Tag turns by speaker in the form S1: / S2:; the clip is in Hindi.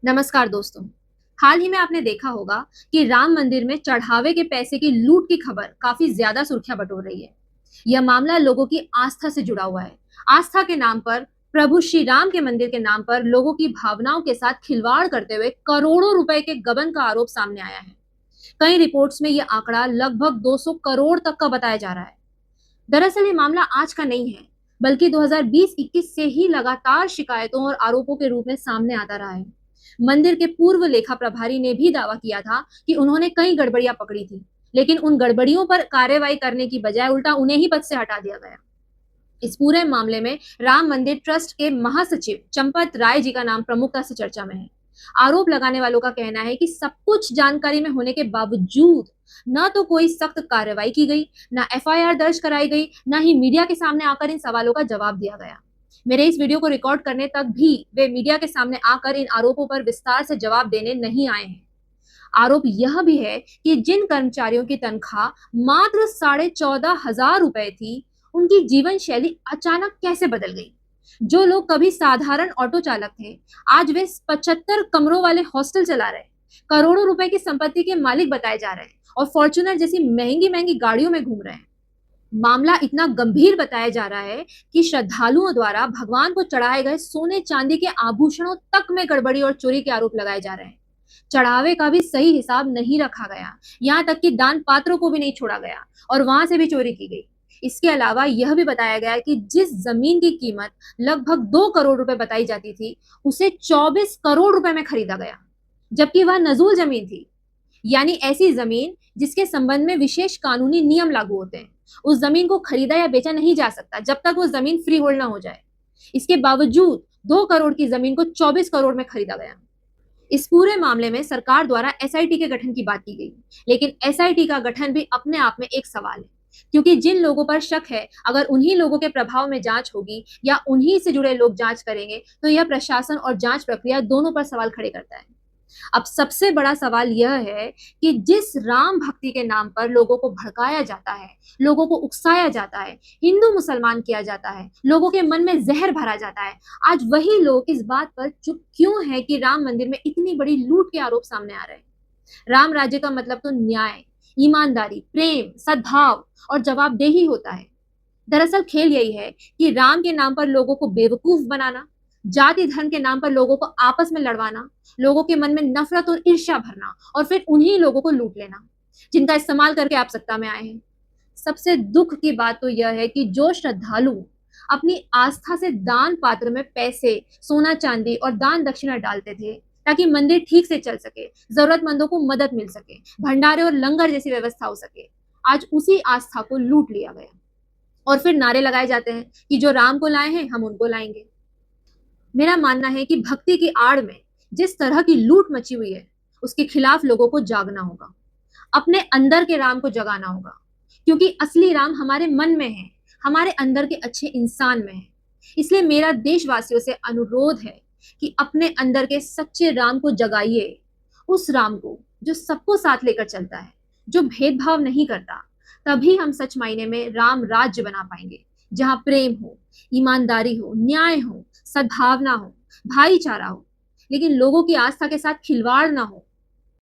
S1: नमस्कार दोस्तों। हाल ही में आपने देखा होगा कि राम मंदिर में चढ़ावे के पैसे की लूट की खबर काफी ज्यादा सुर्खियां बटोर रही है। यह मामला लोगों की आस्था से जुड़ा हुआ है। आस्था के नाम पर, प्रभु श्री राम के मंदिर के नाम पर लोगों की भावनाओं के साथ खिलवाड़ करते हुए करोड़ों रुपए के गबन का आरोप सामने आया है। कई रिपोर्ट्स में यह आंकड़ा लगभग 200 करोड़ तक का बताया जा रहा है। दरअसल ये मामला आज का नहीं है, बल्कि 2020-21 से ही लगातार शिकायतों और आरोपों के रूप में सामने आता रहा है। मंदिर के पूर्व लेखा प्रभारी ने भी दावा किया था कि उन्होंने कई गड़बड़ियां पकड़ी थी, लेकिन उन गड़बड़ियों पर कार्रवाई करने की बजाय उल्टा उन्हें ही पद से हटा दिया गया। इस पूरे मामले में राम मंदिर ट्रस्ट के महासचिव चंपत राय जी का नाम प्रमुखता से चर्चा में है। आरोप लगाने वालों का कहना है कि सब कुछ जानकारी में होने के बावजूद न तो कोई सख्त कार्रवाई की गई, न एफआईआर दर्ज कराई गई, न ही मीडिया के सामने आकर इन सवालों का जवाब दिया गया। मेरे इस वीडियो को रिकॉर्ड करने तक भी वे मीडिया के सामने आकर इन आरोपों पर विस्तार से जवाब देने नहीं आए हैं। आरोप यह भी है कि जिन कर्मचारियों की तनख्वाह मात्र 14,500 रुपए थी, उनकी जीवन शैली अचानक कैसे बदल गई। जो लोग कभी साधारण ऑटो चालक थे, आज वे 75 कमरों वाले हॉस्टल चला रहे, करोड़ों रुपए की संपत्ति के मालिक बताए जा रहे हैं और फॉर्च्यूनर जैसी महंगी महंगी गाड़ियों में घूम रहे हैं। मामला इतना गंभीर बताया जा रहा है कि श्रद्धालुओं द्वारा भगवान को चढ़ाए गए सोने चांदी के आभूषणों तक में गड़बड़ी और चोरी के आरोप लगाए जा रहे हैं। चढ़ावे का भी सही हिसाब नहीं रखा गया, यहाँ तक कि दान पात्रों को भी नहीं छोड़ा गया और वहां से भी चोरी की गई। इसके अलावा यह भी बताया गया कि जिस जमीन की कीमत लगभग 2 करोड़ रुपए बताई जाती थी, उसे 24 करोड़ रुपए में खरीदा गया, जबकि वह नजूल जमीन थी। यानी ऐसी जमीन जिसके संबंध में विशेष कानूनी नियम लागू होते हैं। उस जमीन को खरीदा या बेचा नहीं जा सकता जब तक वो जमीन फ्री होल्ड ना हो जाए। इसके बावजूद 2 करोड़ की जमीन को 24 करोड़ में खरीदा गया। इस पूरे मामले में सरकार द्वारा एसआईटी के गठन की बात की गई, लेकिन एसआईटी का गठन भी अपने आप में एक सवाल है, क्योंकि जिन लोगों पर शक है, अगर उन्हीं लोगों के प्रभाव में जांच होगी या उन्हीं से जुड़े लोग जांच करेंगे, तो यह प्रशासन और जांच प्रक्रिया दोनों पर सवाल खड़े करता है। अब सबसे बड़ा सवाल यह है कि जिस राम भक्ति के नाम पर लोगों को भड़काया जाता है, लोगों को उकसाया जाता है, हिंदू मुसलमान किया जाता है, लोगों के मन में जहर भरा जाता है, आज वही लोग इस बात पर चुप क्यों है कि राम मंदिर में इतनी बड़ी लूट के आरोप सामने आ रहे हैं। राम राज्य का मतलब तो न्याय, ईमानदारी, प्रेम, सद्भाव और जवाबदेही होता है। दरअसल खेल यही है कि राम के नाम पर लोगों को बेवकूफ बनाना, जाति धर्म के नाम पर लोगों को आपस में लड़वाना, लोगों के मन में नफरत और ईर्ष्या भरना और फिर उन्हीं लोगों को लूट लेना जिनका इस्तेमाल करके आप सत्ता में आए हैं। सबसे दुख की बात तो यह है कि जो श्रद्धालु अपनी आस्था से दान पात्र में पैसे, सोना चांदी और दान दक्षिणा डालते थे ताकि मंदिर ठीक से चल सके, जरूरतमंदों को मदद मिल सके, भंडारे और लंगर जैसी व्यवस्था हो सके, आज उसी आस्था को लूट लिया गया। और फिर नारे लगाए जाते हैं कि जो राम को लाए हैं हम उनको लाएंगे। मेरा मानना है कि भक्ति की आड़ में जिस तरह की लूट मची हुई है, उसके खिलाफ लोगों को जागना होगा, अपने अंदर के राम को जगाना होगा, क्योंकि असली राम हमारे मन में है, हमारे अंदर के अच्छे इंसान में है। इसलिए मेरा देशवासियों से अनुरोध है कि अपने अंदर के सच्चे राम को जगाइए, उस राम को जो सबको साथ लेकर चलता है, जो भेदभाव नहीं करता। तभी हम सच मायने में राम राज्य बना पाएंगे, जहां प्रेम हो, ईमानदारी हो, न्याय हो, सद्भावना हो, भाईचारा हो, लेकिन लोगों की आस्था के साथ खिलवाड़ ना हो।